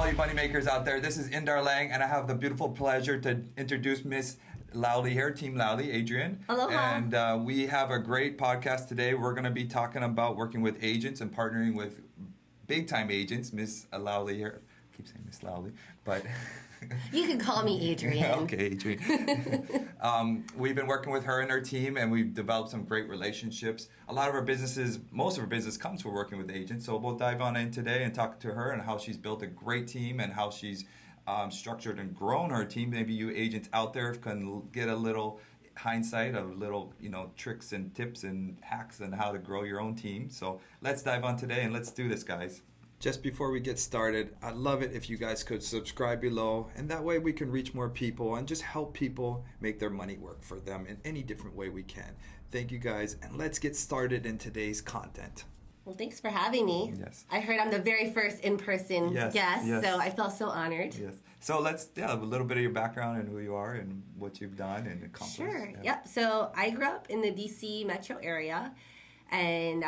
all you bunny makers out there. This is Indar Lang, and I have the beautiful pleasure to introduce Miss Lally here, Team Lally, Adrienne. Aloha. And we have a great podcast today. We're going to be talking about working with agents and partnering with big-time agents. Miss Lally here. I keep saying Miss Lally, but... You can call me Adrienne. Okay, Adrienne. We've been working with her and her team, and we've developed some great relationships. A lot of our businesses, most of our business comes from working with agents. So we'll dive on in today and talk to her and how she's built a great team and how she's structured and grown her team. Maybe you agents out there can get a little hindsight of little, tricks and tips and hacks on how to grow your own team. So let's dive on today and let's do this, guys. Just before we get started, I'd love it if you guys could subscribe below, and that way we can reach more people and just help people make their money work for them in any different way we can. Thank you guys, and let's get started in today's content. Well, thanks for having me. Yes. I heard I'm the very first in-person guest, so I felt so honored. Yes. So let's, a little bit of your background and who you are and what you've done and accomplished. Sure. Yep. So I grew up in the D.C. metro area, and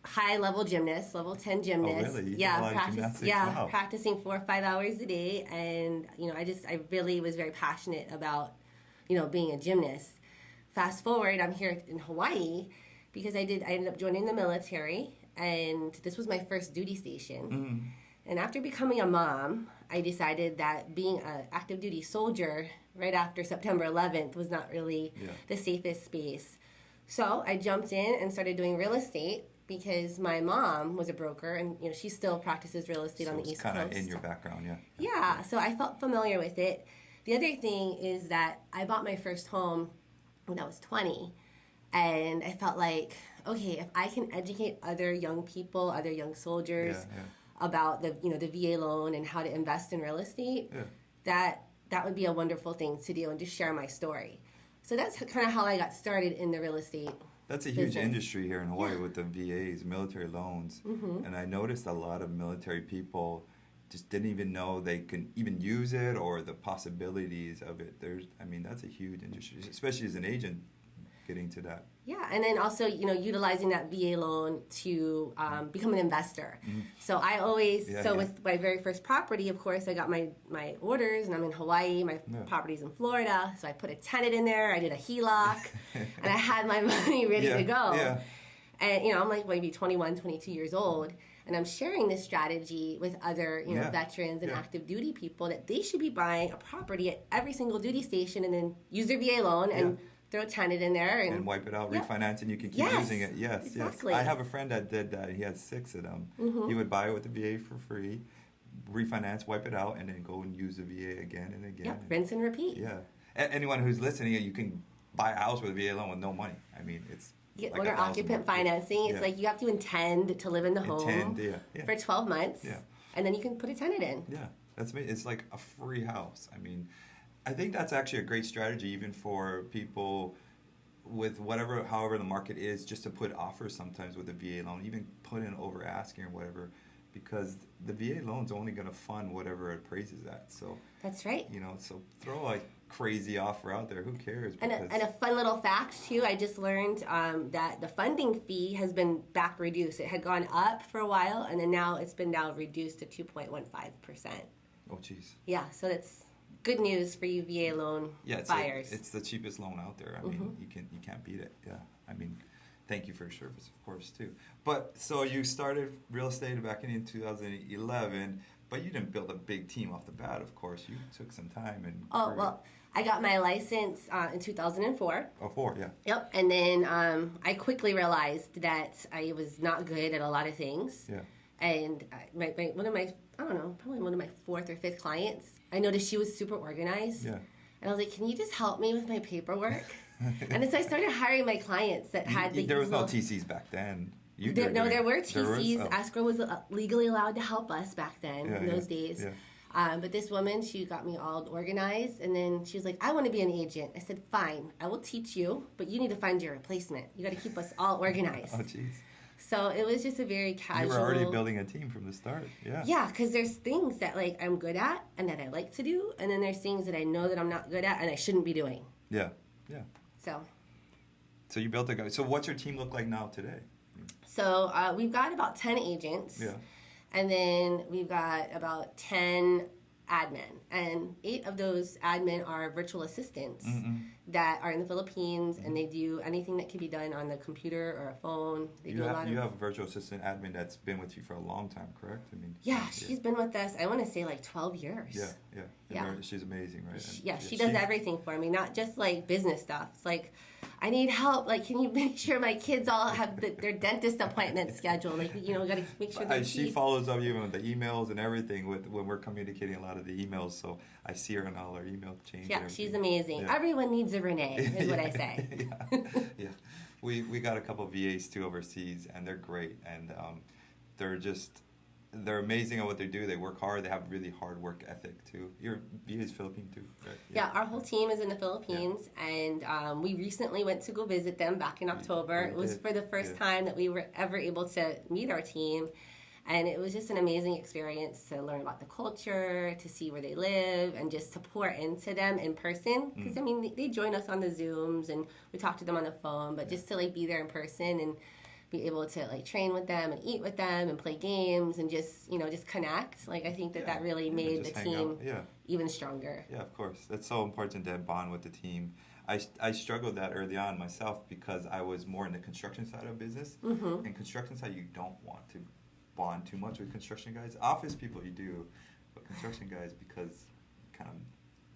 high-level gymnast, level 10 gymnast. Oh, really? Yeah, practicing 4 or 5 hours a day, and I really was very passionate about, being a gymnast. Fast forward, I'm here in Hawaii because I ended up joining the military, and this was my first duty station. Mm-hmm. And after becoming a mom, I decided that being an active duty soldier right after September 11th was not really the safest space. So I jumped in and started doing real estate, because my mom was a broker, and she still practices real estate on the East Coast. So it's kind of in your background, yeah. Yeah, so I felt familiar with it. The other thing is that I bought my first home when I was 20, and I felt like, okay, if I can educate other young people, other young soldiers about the VA loan and how to invest in real estate, that would be a wonderful thing to do and just share my story. So that's kind of how I got started in the real estate. That's a huge industry here in Hawaii with the VAs, military loans. Mm-hmm. And I noticed a lot of military people just didn't even know they can even use it or the possibilities of it. That's a huge industry, especially as an agent getting to that. Yeah, and then also, utilizing that VA loan to become an investor. Mm-hmm. So I always, with my very first property, of course, I got my orders, and I'm in Hawaii, my property's in Florida, so I put a tenant in there, I did a HELOC, and I had my money ready to go. Yeah. And, I'm like maybe 21, 22 years old, and I'm sharing this strategy with other, veterans and active duty people that they should be buying a property at every single duty station and then use their VA loan and throw a tenant in there. And wipe it out, refinance, and you can keep using it. Yes, exactly. I have a friend that did that. He had 6 of them. Mm-hmm. He would buy it with the VA for free, refinance, wipe it out, and then go and use the VA again and again. Yep, rinse and repeat. Yeah. Anyone who's listening, you can buy a house with a VA loan with no money. It's like owner-occupant financing. It's like you have to intend to live in the home for 12 months, and then you can put a tenant in. Yeah, it's like a free house. I think that's actually a great strategy even for people with however the market is, just to put offers sometimes with a VA loan, even put in over asking or whatever, because the VA loan's only going to fund whatever it appraises at. So that's right. So throw a crazy offer out there. Who cares? And a fun little fact too, I just learned that the funding fee has been back reduced. It had gone up for a while, and then now it's been reduced to 2.15%. Oh, jeez. Yeah, so that's good news for you VA loan buyers. It's the cheapest loan out there. You can't beat it. Yeah. Thank you for your service, of course, too. But so you started real estate back in 2011, but you didn't build a big team off the bat, of course. You took some time and well, I got my license in 2004. Oh, 4, yeah. Yep. And then I quickly realized that I was not good at a lot of things. Yeah. And probably one of my 4th or 5th clients, I noticed she was super organized. Yeah. And I was like, can you just help me with my paperwork? And so I started hiring my clients that had there was no TCs back then. There were TCs. Escrow was legally allowed to help us back then in those days. Yeah. But this woman, she got me all organized, and then she was like, I want to be an agent. I said, fine, I will teach you, but you need to find your replacement. You got to keep us all organized. Oh, jeez. So it was just a very casual... You were already building a team from the start, yeah. Yeah, because there's things that I'm good at and that I like to do, and then there's things that I know that I'm not good at and I shouldn't be doing. Yeah. So you built a guy. So what's your team look like now today? So we've got about 10 agents. Yeah. And then we've got about 10 admin, and 8 of those admin are virtual assistants that are in the Philippines, and they do anything that can be done on the computer or a phone. You have a virtual assistant admin that's been with you for a long time, correct? I mean, she's been with us, I want to say like 12 years. Yeah. She's amazing, right? She does everything for me, not just like business stuff. It's like, I need help. Like, can you make sure my kids all have their dentist appointment scheduled? Like, got to make sure she follows up even with the emails and everything when we're communicating a lot of the emails. So I see her in all our email chains. Yeah, she's amazing. Yeah. Everyone needs a Renee, is what I say. Yeah. We got a couple of VAs too overseas, and they're great, and they're amazing at what they do. They work hard. They have really hard work ethic too. Your VA is Philippine too, right? Yeah, our whole team is in the Philippines, and we recently went to go visit them back in October. It was for the first time that we were ever able to meet our team, and it was just an amazing experience to learn about the culture, to see where they live, and just to pour into them in person. Because, I mean, they join us on the Zooms, and we talk to them on the phone, but just to, like, be there in person and be able to, like, train with them and eat with them and play games and just, just connect. Like, I think that really made the team even stronger. Yeah, of course. That's so important to bond with the team. I struggled that early on myself because I was more in the construction side of business. And construction side, you don't want to bond too much with construction guys. Office people, you do, but construction guys, because kind of...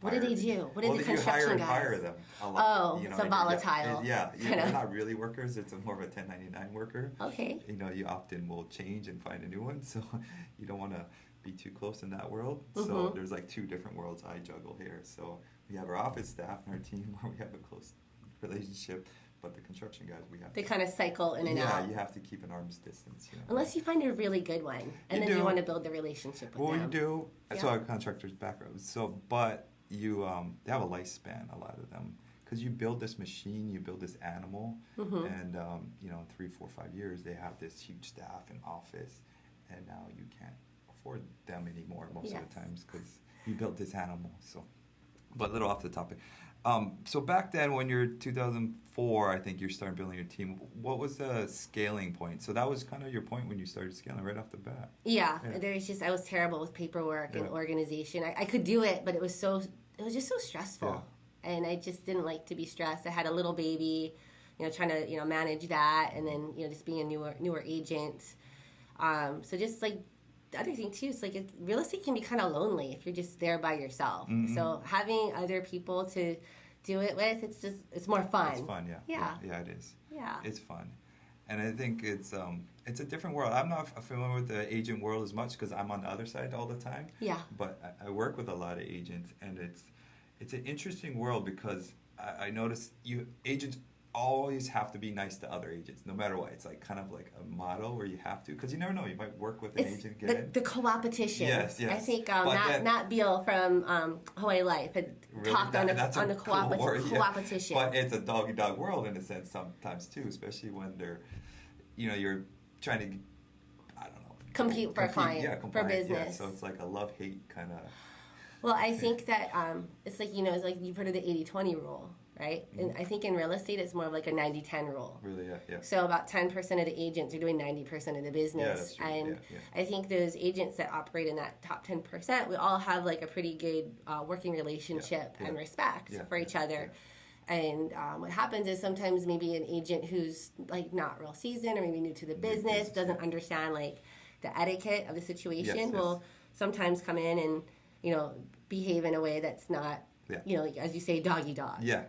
What do they do? What do the construction guys? Hire them a lot. It's a volatile. They're not really workers. It's more of a 1099 worker. Okay. You often will change and find a new one, so you don't want to be too close in that world. So there's like 2 different worlds I juggle here. So we have our office staff and our team where we have a close relationship, but the construction guys, they kind of cycle in and out. Yeah, you have to keep an arm's distance. Unless you find a really good one, and then you want to build the relationship with them. Well, you do. That's our contractor's background. So, but they have a lifespan, a lot of them, because you build this machine, you build this animal, and in 3, 4, 5 years they have this huge staff and office, and now you can't afford them anymore most of the times because you built this animal. So, but a little off the topic. So back then, when you're 2004, I think you're starting building your team. What was the scaling point? So that was kind of your point when you started scaling right off the bat. Yeah. I was terrible with paperwork and organization. I could do it, but it was just so stressful, and I just didn't like to be stressed. I had a little baby, trying to manage that, and then just being a newer agent. So just like. The other thing too is like real estate can be kind of lonely if you're just there by yourself. So having other people to do it with, it's more fun. It's fun, yeah, it is. Yeah, it's fun, and I think it's a different world. I'm not familiar with the agent world as much because I'm on the other side all the time. Yeah, but I work with a lot of agents, and it's an interesting world because I notice agents always have to be nice to other agents, no matter what. It's like kind of like a motto where you have to, because you never know, you might work with an agent again. The co-opetition. Yes. I think Matt Beal from Hawaii Life had talked on the co-opetition. But it's a dog-eat-dog world in a sense sometimes too, especially when they're, you're trying to, I don't know, compete for a client, for business. Yeah, so it's like a love-hate kind of. Well, I think that it's like, it's like you've heard of the 80-20 rule. Right? And I think in real estate, it's more of like a 90-10 rule. Really, yeah. So about 10% of the agents are doing 90% of the business. Yeah, that's true. And I think those agents that operate in that top 10%, we all have like a pretty good working relationship and respect for each other. And what happens is sometimes maybe an agent who's like not real seasoned or maybe new to the business doesn't understand like the etiquette of the situation will sometimes come in and, behave in a way that's not, like, as you say, dog-eat-dog. Yeah,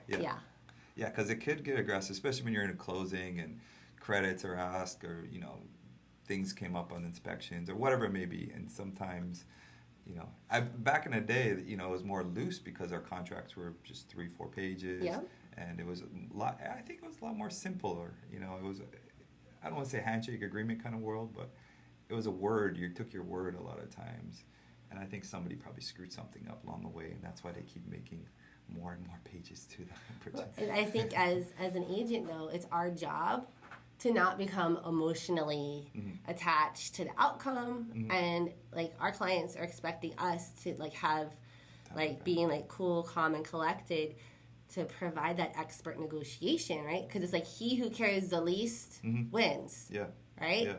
because it could get aggressive, especially when you're in a closing and credits are asked or, things came up on inspections or whatever it may be. And sometimes, back in the day, it was more loose because our contracts were just 3-4 pages. Yeah. And it was I think it was a lot more simpler. It was, I don't want to say handshake agreement kind of world, but it was a word. You took your word a lot of times. And I think somebody probably screwed something up along the way, and that's why they keep making more and more pages to them. Well, and I think as an agent, though, it's our job to not become emotionally attached to the outcome. And, like, our clients are expecting us to, like, have, like, being, like, cool, calm, and collected to provide that expert negotiation, right? Because it's like he who carries the least wins. Yeah. Right? Yeah.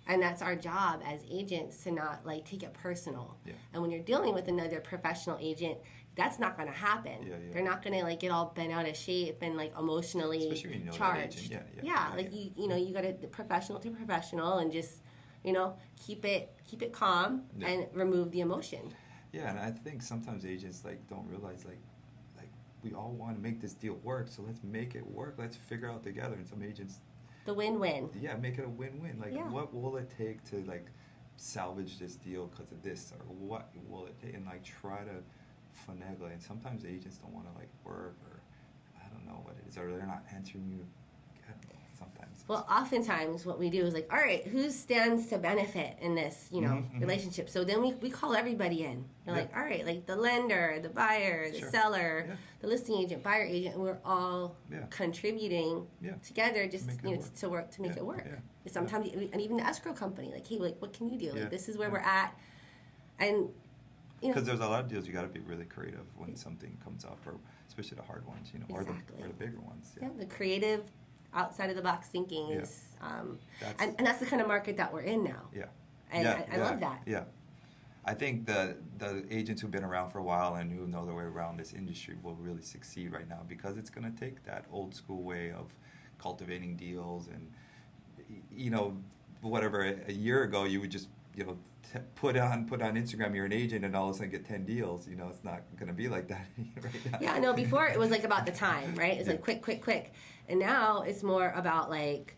And that's our job as agents, to not like take it personal. Yeah. And when you're dealing with another professional agent, that's not going to happen. Yeah. They're not going to like get all bent out of shape and like emotionally Especially when you know that charged. agent. You know, you got to professional to professional, and just, you know, keep it calm and remove the emotion. Yeah, and I think sometimes agents like don't realize like we all want to make this deal work, so let's make it work. Let's figure out together. And some agents, the win-win. Yeah, make it a win-win. Like, what will it take to like salvage this deal because of this, or what will it take, and like try to finagle it. And sometimes agents don't want to like work, or I don't know what it is, or they're not answering you. I don't know, sometimes. Well, oftentimes what we do is like, all right, who stands to benefit in this, you know, relationship? So then we call everybody in. We're like, all right, like the lender, the buyer, the seller, the listing agent, buyer agent, and we're all contributing together just to work to make it work. Yeah. Sometimes, and even the escrow company, like, hey, like, what can you do? Like, this is where we're at, and you know, because there's a lot of deals you got to be really creative when something comes up, or especially the hard ones, you know, or the bigger ones. Yeah, the creative, outside of the box thinking is, and that's the kind of market that we're in now. Yeah, and I love that. Yeah, I think the agents who've been around for a while and who know their way around this industry will really succeed right now, because it's going to take that old school way of cultivating deals, and you know, whatever a year ago you would just, you know, put on Instagram you're an agent and all of a sudden get 10 deals. You know, it's not going to be like that right now. Yeah, no, before it was like about the time, right? It's like quick. And now it's more about like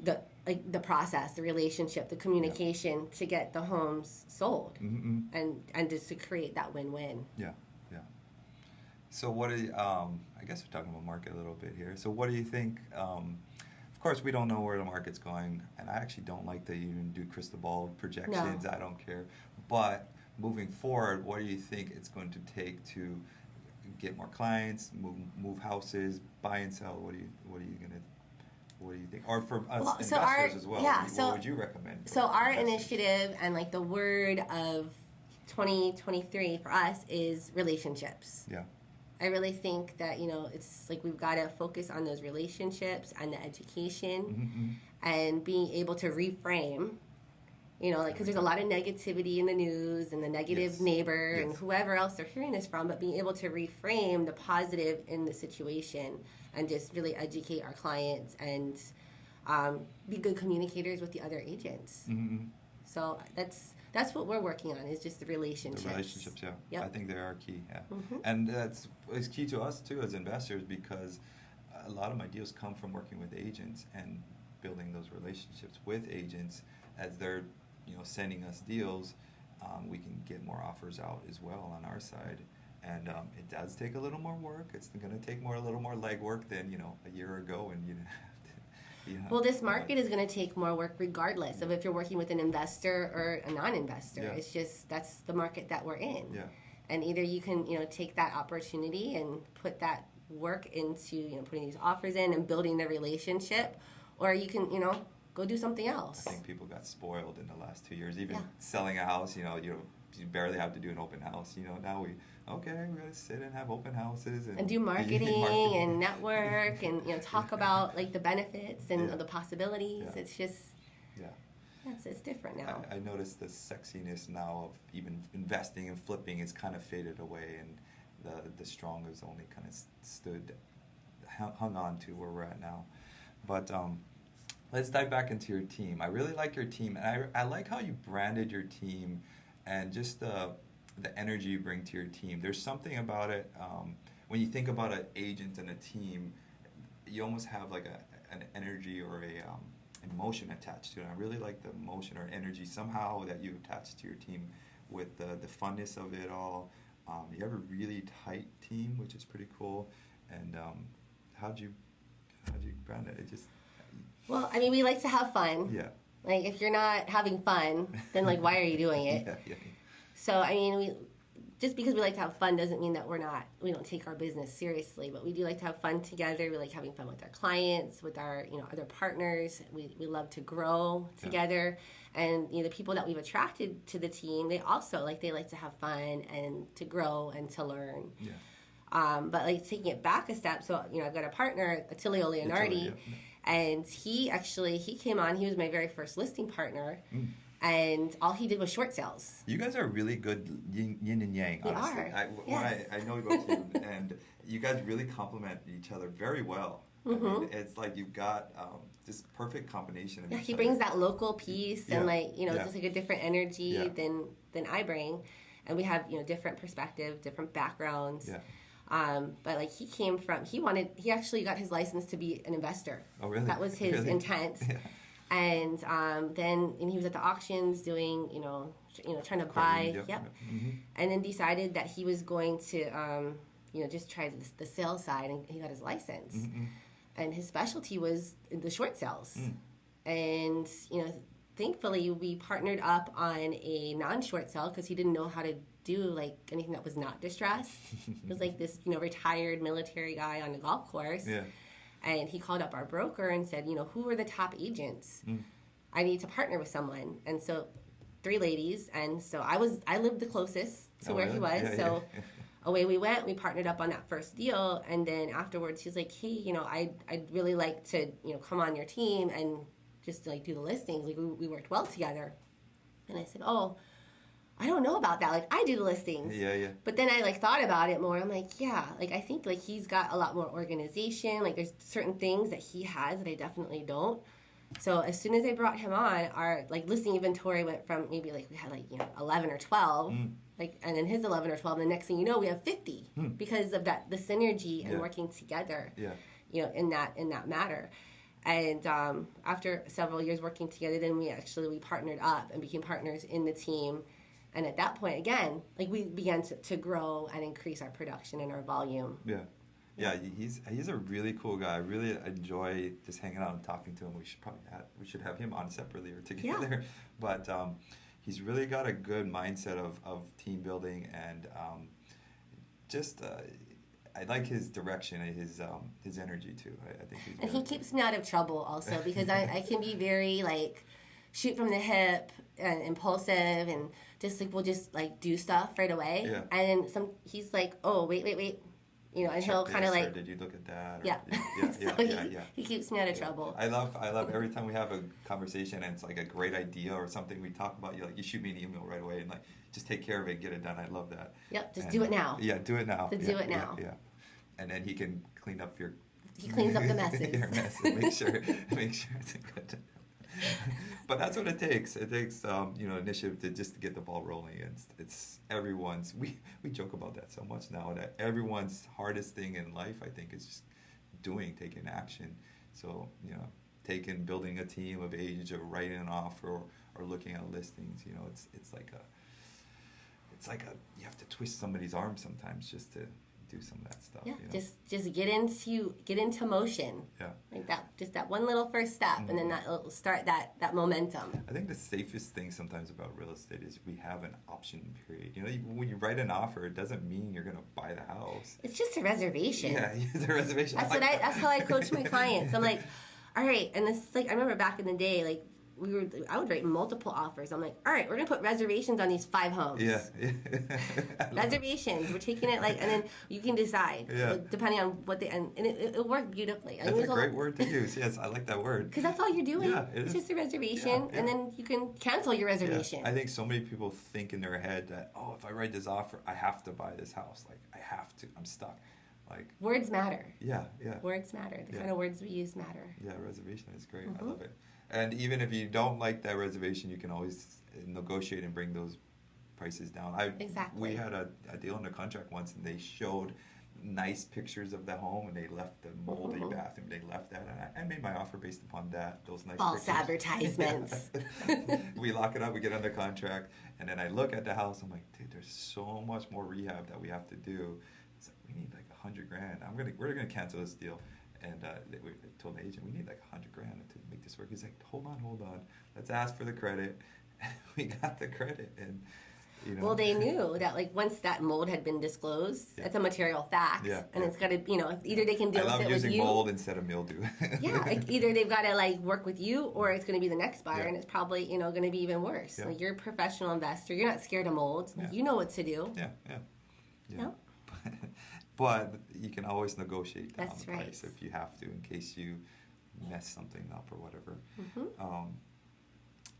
the process, the relationship, the communication to get the homes sold, and just to create that win-win. Yeah. So what do you, I guess we're talking about market a little bit here. So what do you think, of course we don't know where the market's going, and I actually don't like to even do crystal ball projections. No. I don't care. But moving forward, what do you think it's going to take to get more clients, move houses, buy and sell? What do you think? Or for us investors as well, what would you recommend? So our initiative and like the word of 2023 for us is relationships. Yeah. I really think that, you know, it's like we've got to focus on those relationships and the education and being able to reframe, you know, like, because there's a lot of negativity in the news and the negative neighbor and whoever else they're hearing this from, but being able to reframe the positive in the situation and just really educate our clients and be good communicators with the other agents. So that's what we're working on, is just the relationships. The relationships, yeah. Yep. I think they are key, yeah. And it's key to us, too, as investors, because a lot of my deals come from working with agents and building those relationships with agents. As they're, you know, sending us deals, we can get more offers out as well on our side. And it does take a little more work. It's going to take a little more legwork than, you know, a year ago, and you know. Well, this market is going to take more work regardless of if you're working with an investor or a non-investor. Yeah. It's just, that's the market that we're in. Yeah. And either you can, you know, take that opportunity and put that work into, you know, putting these offers in and building the relationship, or you can, you know, go do something else. I think people got spoiled in the last 2 years. Even selling a house, you know, you barely have to do an open house. You know, now we're going to sit and have open houses. And do marketing and network and, you know, talk about, like, the benefits and the possibilities. Yeah. It's just, it's different now. I noticed the sexiness now of even investing and flipping is kind of faded away, and the strong has only kind of hung on to where we're at now. But let's dive back into your team. I really like your team, and I like how you branded your team and just the energy you bring to your team. There's something about it, when you think about an agent and a team, you almost have like an energy or a emotion attached to it. I really like the emotion or energy somehow that you attach to your team with the funness of it all. You have a really tight team, which is pretty cool. And how'd you brand it? Well, I mean, we like to have fun. Yeah. Like, if you're not having fun, then, like, why are you doing it? Yeah. So, I mean, just because we like to have fun doesn't mean that we don't take our business seriously, but we do like to have fun together. We like having fun with our clients, with our, you know, other partners. We love to grow together. And, you know, the people that we've attracted to the team, they like to have fun and to grow and to learn. Yeah. But, like, taking it back a step, so, you know, I've got a partner, Attilio Leonardi, And he came on. He was my very first listing partner. And all he did was short sales. You guys are really good yin and yang, honestly. I know about you, and you guys really complement each other very well. I mean, it's like you've got this perfect combination of each he other. brings that local piece and just like a different energy than I bring. And we have, different perspective, different backgrounds. Yeah. But like he actually got his license to be an investor. Oh, really? That was his intent. Yeah. And then he was at the auctions doing, trying to buy. Yep. And then decided that he was going to, just try the sales side, and he got his license. And his specialty was the short sales. And, thankfully we partnered up on a non-short sale because he didn't know how to do like anything that was not distressed. It was like this, retired military guy on a golf course. Yeah. And he called up our broker and said, who are the top agents? I need to partner with someone. And so 3 ladies. And so I lived the closest to where he was. Yeah. Away we went. We partnered up on that first deal. And then afterwards, he's like, hey, I'd really like to, come on your team and just like do the listings. Like we worked well together. And I said, oh, I don't know about that. Like I do the listings. Yeah. But then I like thought about it more. I'm like, yeah, like I think like he's got a lot more organization. Like there's certain things that he has that I definitely don't. So as soon as I brought him on, our like listing inventory went from maybe like we had like 11 or 12, like, and then his 11 or 12. And the next thing you know, we have 50 because of the synergy and working together. Yeah. In that matter. And after several years working together, then we partnered up and became partners in the team. And at that point, again, like we began to grow and increase our production and our volume. Yeah, he's a really cool guy. I really enjoy just hanging out and talking to him. We should have him on separately or together. Yeah. But he's really got a good mindset of team building and I like his direction and his energy too. I think he's and he keeps me out of trouble also because I can be very like shoot from the hip and impulsive and just like we'll just like do stuff right away. Yeah. And then he's like, oh wait, and he'll kind of like. Did you look at that? Yeah. He keeps me out of trouble. I love every time we have a conversation and it's like a great idea or something we talk about. You shoot me an email right away and like just take care of it, get it done. I love that. Yep, just do it now. Yeah, do it now. Do it now. Yeah. And then he can clean up your. He cleans up the messes. Your mess and make sure it's good. But that's what it takes. It takes initiative to get the ball rolling. It's everyone's. We joke about that so much now that everyone's hardest thing in life I think is just taking action. So building a team of agents or writing an offer or looking at listings. It's like you have to twist somebody's arm sometimes just to do some of that stuff. Yeah, just get into motion. Yeah, like that. Just that one little first step, and then that'll start that momentum. I think the safest thing sometimes about real estate is we have an option period. When you write an offer, it doesn't mean you're going to buy the house. It's just a reservation. Yeah, it's a reservation. That's how I coach my clients. I'm like, all right, and this like I remember back in the day, like. I would write multiple offers. I'm like, all right, we're going to put reservations on these 5 homes. Yeah. Reservations. We're taking it and then you can decide depending on what and it'll work beautifully. That's a great word to use. Yes, I like that word. Because that's all you're doing. Yeah, it's just a reservation and then you can cancel your reservation. Yeah. I think so many people think in their head that, if I write this offer, I have to buy this house. Like, I have to. I'm stuck. Like words matter. Yeah. Words matter. The kind of words we use matter. Yeah, reservation is great. I love it. And even if you don't like that reservation, you can always negotiate and bring those prices down. Exactly. We had a deal under contract once, and they showed nice pictures of the home, and they left the moldy bathroom. They left that, and I made my offer based upon those nice false pictures. Advertisements. We lock it up, we get under contract, and then I look at the house. I'm like, dude, there's so much more rehab that we have to do. It's like, we need like $100,000. We're gonna cancel this deal. And we told the agent, we need like $100,000 to make this work. He's like, hold on. Let's ask for the credit. We got the credit. And, Well, they knew that like once that mold had been disclosed, it's a material fact. Yeah. And it's got to, either they can deal with it with you. I love using mold instead of mildew. Yeah. Like either they've got to like work with you or it's going to be the next buyer and it's probably, going to be even worse. Yeah. Like you're a professional investor. You're not scared of mold. Yeah. You know what to do. Yeah. No? But you can always negotiate down That's the price if you have to, in case you mess something up or whatever.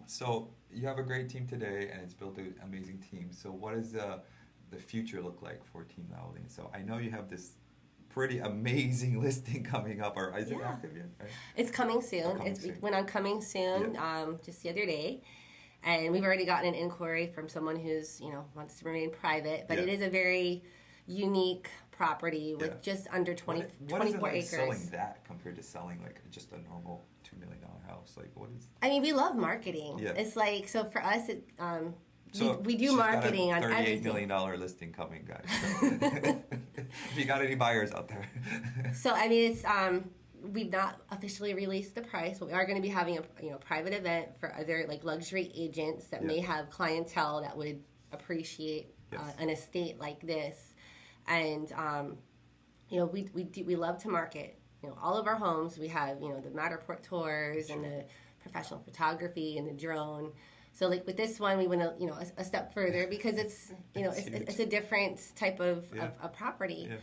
So you have a great team today, and it's built an amazing team. So what does the future look like for Team Lally? So I know you have this pretty amazing listing coming up. Or is it active yet? Right? It's coming soon. It went on coming soon just the other day. And we've already gotten an inquiry from someone who's, wants to remain private. But it is a very unique property with just under 24 what is it like acres. Selling that compared to selling like just a normal $2 million house? Like what is? I mean, we love marketing. Yeah. It's like, so for us, we do marketing on everything. $38 million listing coming, guys. So if you got any buyers out there. So I mean, it's we've not officially released the price, but we are going to be having a private event for other like luxury agents that may have clientele that would appreciate an estate like this. And we love to market. All of our homes, we have the Matterport tours and the professional photography and the drone. So like with this one, we went a step further because it's it's a different type of property. Yeah.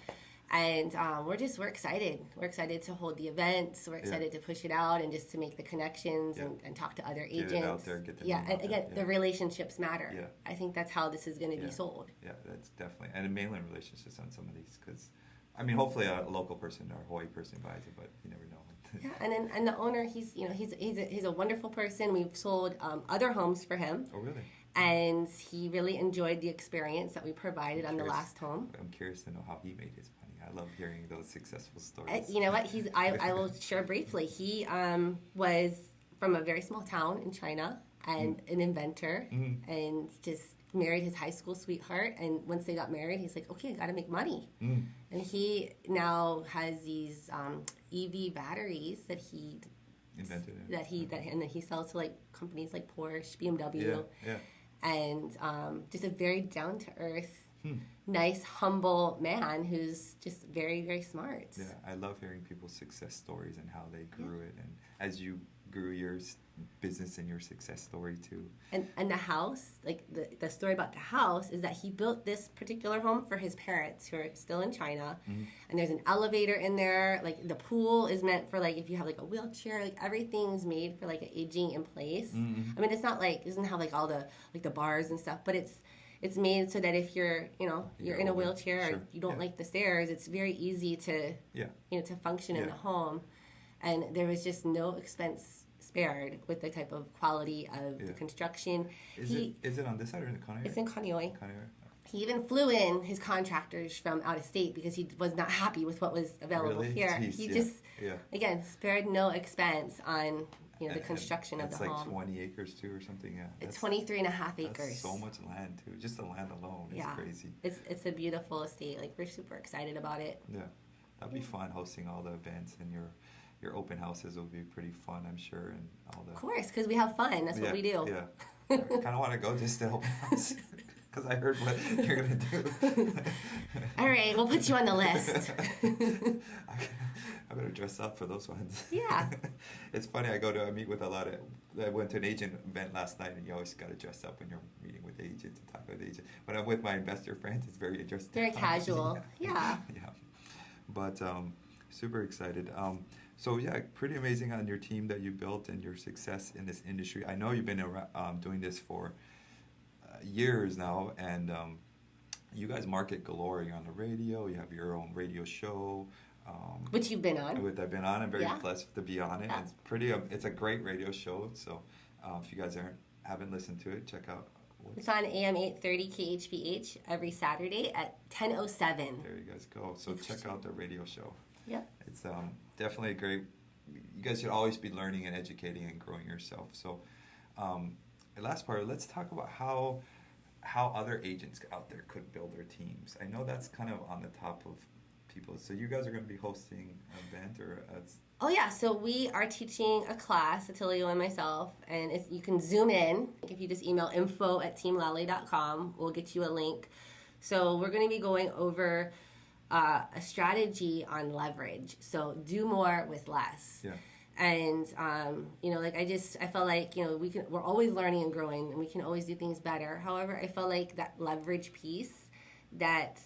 And we're excited. We're excited to hold the events. We're excited to push it out and just to make the connections and talk to other agents. Get it out there, get the name out there. Again, the relationships matter. Yeah. I think that's how this is going to be sold. Yeah, that's definitely. And mainland relationships on some of these because, I mean, hopefully a local person or a Hawaii person buys it, but you never know. Yeah, and the owner, he's a wonderful person. We've sold other homes for him. Oh, really? And he really enjoyed the experience that we provided on the last home. I'm curious to know how he made his money. I love hearing those successful stories. You know what? I will share briefly. He was from a very small town in China and an inventor and just married his high school sweetheart. And once they got married, he's like, okay, I got to make money. And he now has these EV batteries that he invented. And he sells to like companies like Porsche, BMW. Yeah. And just a very down to earth, nice, humble man who's just very, very smart. Yeah, I love hearing people's success stories and how they grew it, and as you grew your business and your success story too. And the house, like the story about the house is that he built this particular home for his parents who are still in China, and there's an elevator in there. Like the pool is meant for like if you have like a wheelchair, like everything's made for like aging in place. I mean, it's not like it doesn't have like all the like the bars and stuff, but it's made so that if you're you're in a wheelchair or you don't like the stairs, it's very easy to to function in the home. And there was just no expense spared with the type of quality of the construction. Is it on this side or in the Kaneohe? It's in Kaneohe. He even flew in his contractors from out of state because he was not happy with what was available here. Jeez, he just again spared no expense on the construction of the home. It's like 20 acres too or something. Yeah, it's 23 and a half acres. That's so much land too. Just the land alone is crazy. It's a beautiful estate. Like we're super excited about it. Yeah, that'd be fun hosting all the events, and your open houses will be pretty fun, I'm sure, and all the. Of course, because we have fun. That's what we do. Yeah, I kind of want to go just to open house. Because I heard what you're going to do. All right, we'll put you on the list. I better dress up for those ones. Yeah. It's funny, I meet with I went to an agent event last night, and you always got to dress up when you're meeting with agents and talk with agents. When I'm with my investor friends, it's very interesting. Very casual. Yeah. But super excited. So pretty amazing on your team that you built and your success in this industry. I know you've been doing this for years now, and you guys market galore. You're on the radio. You have your own radio show, which you've been on. I've been on. I'm very blessed to be on it. Yeah. It's pretty. It's a great radio show. So if you guys haven't listened to it, check out. It's on AM 830 KHVH every Saturday at 10:07. There you guys go. So check out the radio show. Yep. It's definitely a great. You guys should always be learning and educating and growing yourself. So. The last part, let's talk about how other agents out there could build their teams. I know that's kind of on the top of people. So you guys are going to be hosting an event or Oh yeah, so we are teaching a class, Attilio and myself, and you can Zoom in. If you just email info@teamlally.com, we'll get you a link. So we're going to be going over a strategy on leverage. So do more with less. Yeah. And I felt like we're always learning and growing, and we can always do things better. However, I felt like that leverage piece that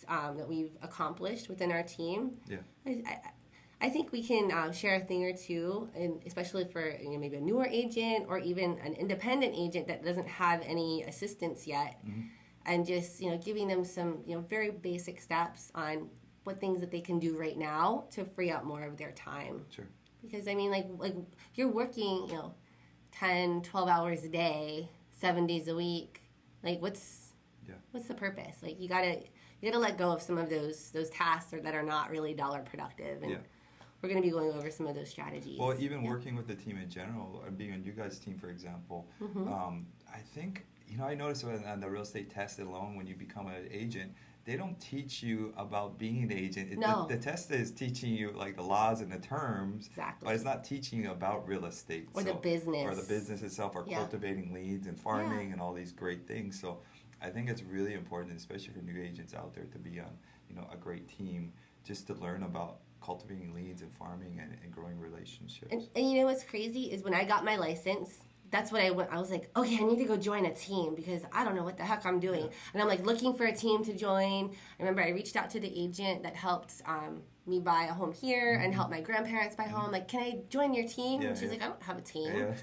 we've accomplished within our team. Yeah. I I think we can share a thing or two, and especially for maybe a newer agent or even an independent agent that doesn't have any assistance yet, and just giving them some very basic steps on what things that they can do right now to free up more of their time. Sure. Because I mean, like you're working 10, 12 hours a day, 7 days a week. Like what's the purpose? Like you gotta let go of some of those tasks that are not really dollar productive, and we're going to be going over some of those strategies. Well, even working with the team in general, being on you guys' team, for example, I think I noticed on the real estate test alone, when you become an agent, they don't teach you about being an agent. No. The test is teaching you like the laws and the terms, exactly, but it's not teaching you about real estate or the business itself, or cultivating leads and farming and all these great things. So I think it's really important, especially for new agents out there, to be on a great team, just to learn about cultivating leads and farming and growing relationships. And you know what's crazy is when I got my license, that's what I was like, okay, I need to go join a team because I don't know what the heck I'm doing. Yeah. And I'm like looking for a team to join. I remember I reached out to the agent that helped me buy a home here and help my grandparents buy a home. Like, can I join your team? And she's like, I don't have a team. Yeah.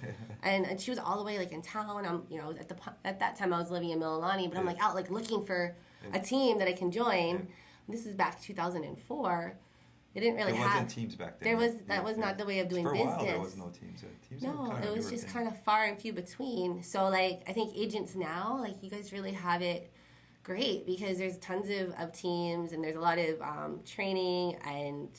And she was all the way like in town. I'm at that time I was living in Mililani, but I'm like out like looking for a team that I can join. Yeah. This is back 2004. They didn't really have. There wasn't teams back then. That was not the way of doing business. For a while, there was no teams. No, it was just kind of far and few between. So, like, I think agents now, like, you guys really have it great because there's tons of teams and there's a lot of training and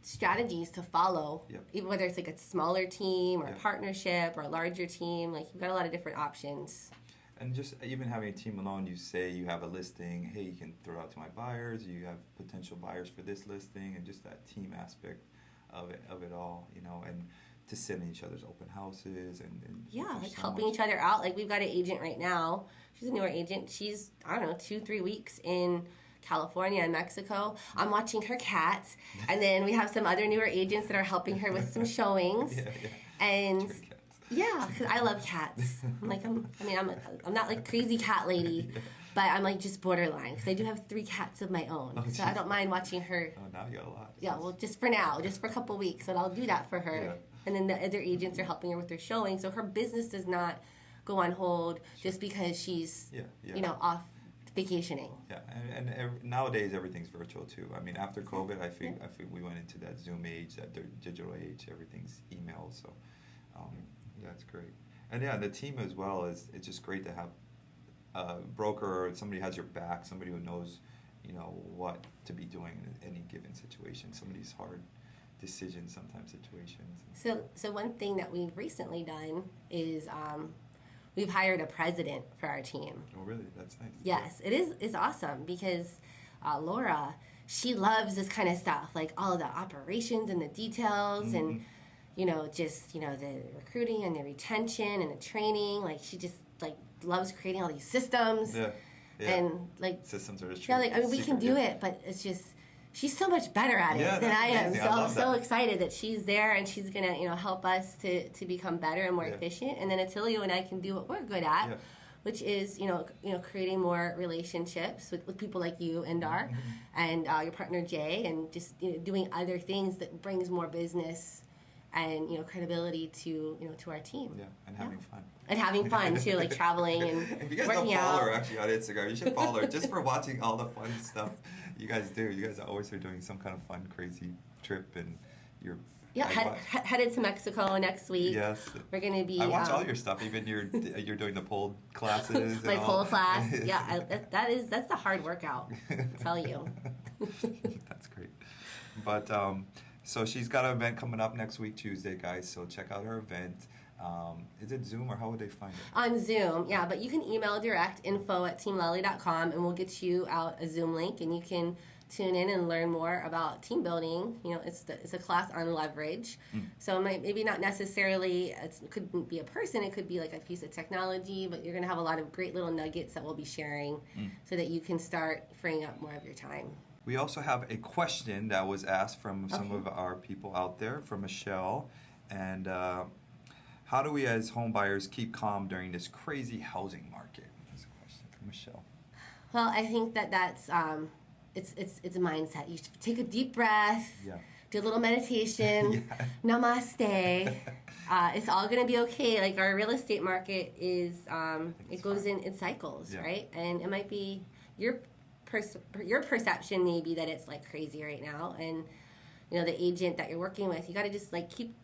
strategies to follow. Yep. Even whether it's like a smaller team or a partnership or a larger team, like, you've got a lot of different options. And just even having a team alone, you say you have a listing, hey, you can throw it out to my buyers, you have potential buyers for this listing, and just that team aspect of it all, and to sit in each other's open houses and like helping each other out. Like, we've got an agent right now. She's a newer agent. She's, 2-3 weeks in California and Mexico. I'm watching her cats, and then we have some other newer agents that are helping her with some showings. And yeah, because I love cats. I'm not like crazy cat lady, but I'm like just borderline because I do have 3 cats of my own, so I don't mind watching her. Oh, now you got a lot. Yeah, well, just for now, just for a couple weeks, and I'll do that for her. Yeah. And then the other agents are helping her with their showing, so her business does not go on hold just because she's off vacationing. Yeah, and nowadays everything's virtual too. I mean, after COVID, I think we went into that Zoom age, that digital age. Everything's email, so. That's great. And the team as well it's just great to have a broker or somebody who has your back, somebody who knows, what to be doing in any given situation. Some of these hard decisions, sometimes situations. So one thing that we've recently done is we've hired a president for our team. Oh, really? That's nice. Yes, it's awesome because Laura, she loves this kind of stuff, like all of the operations and the details and the recruiting and the retention and the training. Like, she just, like, loves creating all these systems. Yeah. And, like... Systems are just we can do it, but it's just... She's so much better at it than I am. So I'm so excited that she's there and she's going to, help us to become better and more efficient. And then Attilio and I can do what we're good at, which is, creating more relationships with people like you, Indar, and your partner, Jay, and just, doing other things that brings more business and credibility to to our team. Yeah, and having fun. And having fun too, like traveling and if you guys working don't follow her actually on Instagram, you should follow her just for watching all the fun stuff you guys do. You guys always are doing some kind of fun, crazy trip, and you're headed to Mexico next week. Yes, we're gonna be. I watch all your stuff. Even you're doing the pole classes. My pole class. Yeah, that's the hard workout. I'll tell you. That's great, but. So she's got an event coming up next week, Tuesday, guys. So check out her event. Is it Zoom or how would they find it? On Zoom, yeah. But you can email direct info@teamlally.com and we'll get you out a Zoom link and you can tune in and learn more about team building. It's a class on leverage. So maybe not necessarily, it could be a person, it could be like a piece of technology, but you're going to have a lot of great little nuggets that we'll be sharing so that you can start freeing up more of your time. We also have a question that was asked from some of our people out there, from Michelle. And how do we as home buyers keep calm during this crazy housing market? That's a question from Michelle. Well, I think that's it's a mindset. You should take a deep breath. Yeah. Do a little meditation. Yeah. Namaste. It's all gonna be okay. Like our real estate market is, it goes in cycles, right? And it might be your perception maybe that it's like crazy right now, and you know the agent that you're working with, you got to just like keep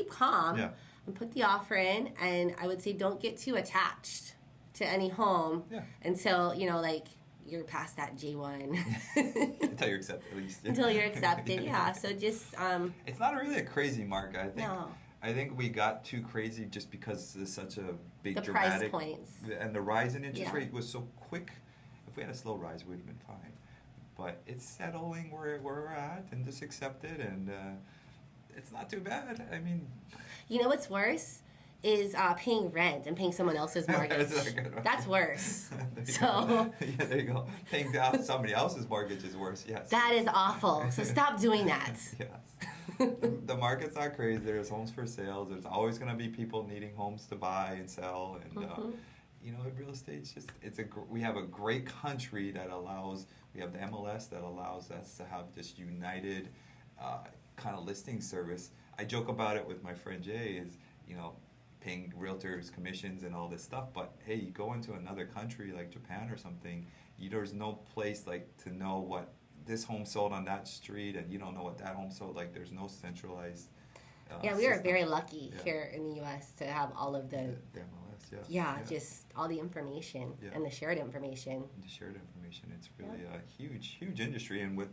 calm and put the offer in. And I would say don't get too attached to any home until you know like you're past that J1. Until you're accepted, at least. Until you're accepted, So just it's not really a crazy market, I think. No. I think we got too crazy just because there's such a big the dramatic price points and the rise in interest rate was so quick. If we had a slow rise, we would have been fine. But it's settling where we're at and just accept it, and it's not too bad. I mean, you know what's worse is paying rent and paying someone else's mortgage. That's worse. Yeah, there you go. Paying down somebody else's mortgage is worse. Yes. That is awful. So stop doing that. Yes. The market's not crazy. There's homes for sale. There's always going to be people needing homes to buy and sell, and you know, real estate's just we have a great country that allows. We have the MLS that allows us to have this united kind of listing service. I joke about it with my friend Jay. Is you know. Paying realtors commissions and all this stuff, but hey, you go into another country like Japan or something, there's no place like to know what this home sold on that street, and you don't know what that home sold. Like there's no centralized we are very lucky here in the U.S. to have all of the MLS, just all the information and the shared information. It's really a huge industry, and with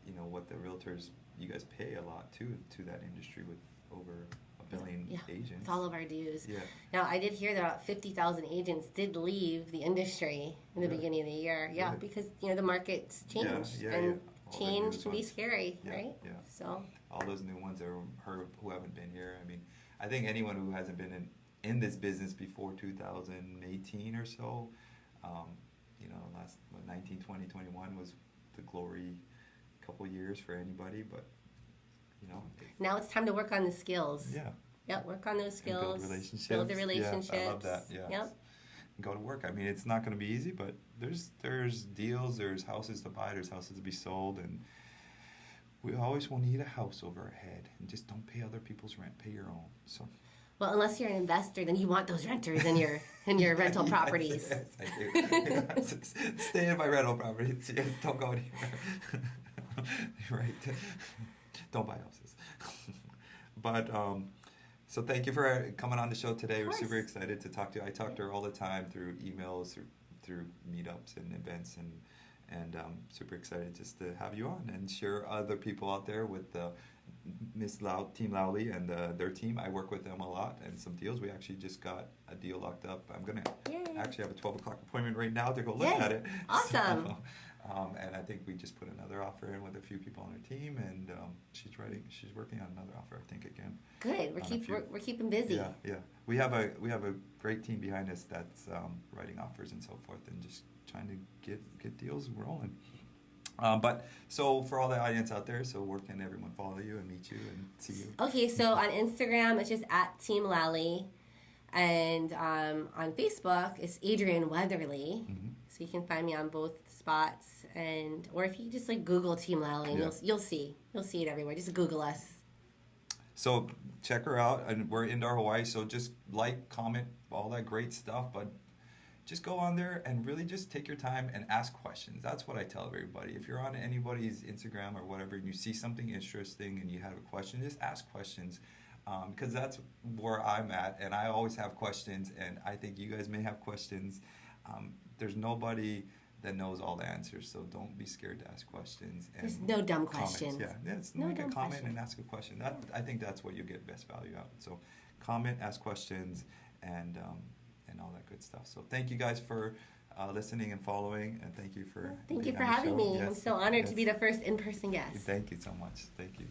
you know what the realtors, you guys pay a lot to that industry with over billion agents. With all of our dues. Now, I did hear that about 50,000 agents did leave the industry in the beginning of the year. Because, you know, the market's changed. And change can be scary, right? So all those new ones who haven't been here. I mean, I think anyone who hasn't been in this business before 2018 or so, you know, last 19, 20, 21 was the glory couple years for anybody, but you know, now it's time to work on the skills. Work on those skills. Build the relationships. I love that. Go to work. I mean, it's not going to be easy, but there's deals, there's houses to buy, there's houses to be sold, and we always will need a house over our head. And just don't pay other people's rent. Pay your own. So. Well, unless you're an investor, then you want those renters in your rental properties. Yes, I do. Stay in my rental properties. Don't go anywhere. Right. Don't buy houses. But so thank you for coming on the show today. We're super excited to talk to you. I talk to her all the time through emails, through meetups and events, and super excited just to have you on and share other people out there with Team Lally and their team. I work with them a lot and some deals. We actually just got a deal locked up. I'm going to actually have a 12 o'clock appointment right now to go look at it. Awesome. So, and I think we just put another offer in with a few people on her team, and she's working on another offer, I think, again. Good. We're keeping busy. Yeah. We have a great team behind us that's writing offers and so forth, and just trying to get deals rolling. But so for all the audience out there, so where can everyone follow you and meet you and see you? Okay, so on Instagram it's just at Team Lally, and on Facebook it's Adrienne Weatherly. So you can find me on both spots, or if you just like Google Team Lally, and you'll see it everywhere. Just Google us. So check her out, and we're in Hawaii. So just like, comment, all that great stuff, but just go on there and really just take your time and ask questions. That's what I tell everybody. If you're on anybody's Instagram or whatever, and you see something interesting and you have a question, just ask questions. Because that's where I'm at, and I always have questions, and I think you guys may have questions. There's nobody that knows all the answers, so don't be scared to ask questions. And there's no dumb questions. Make a comment and ask a question. I think that's what you get best value out. So comment, ask questions, and all that good stuff. So thank you guys for listening and following, and thank you for having me. Yes. I'm so honored to be the first in-person guest. Thank you so much. Thank you.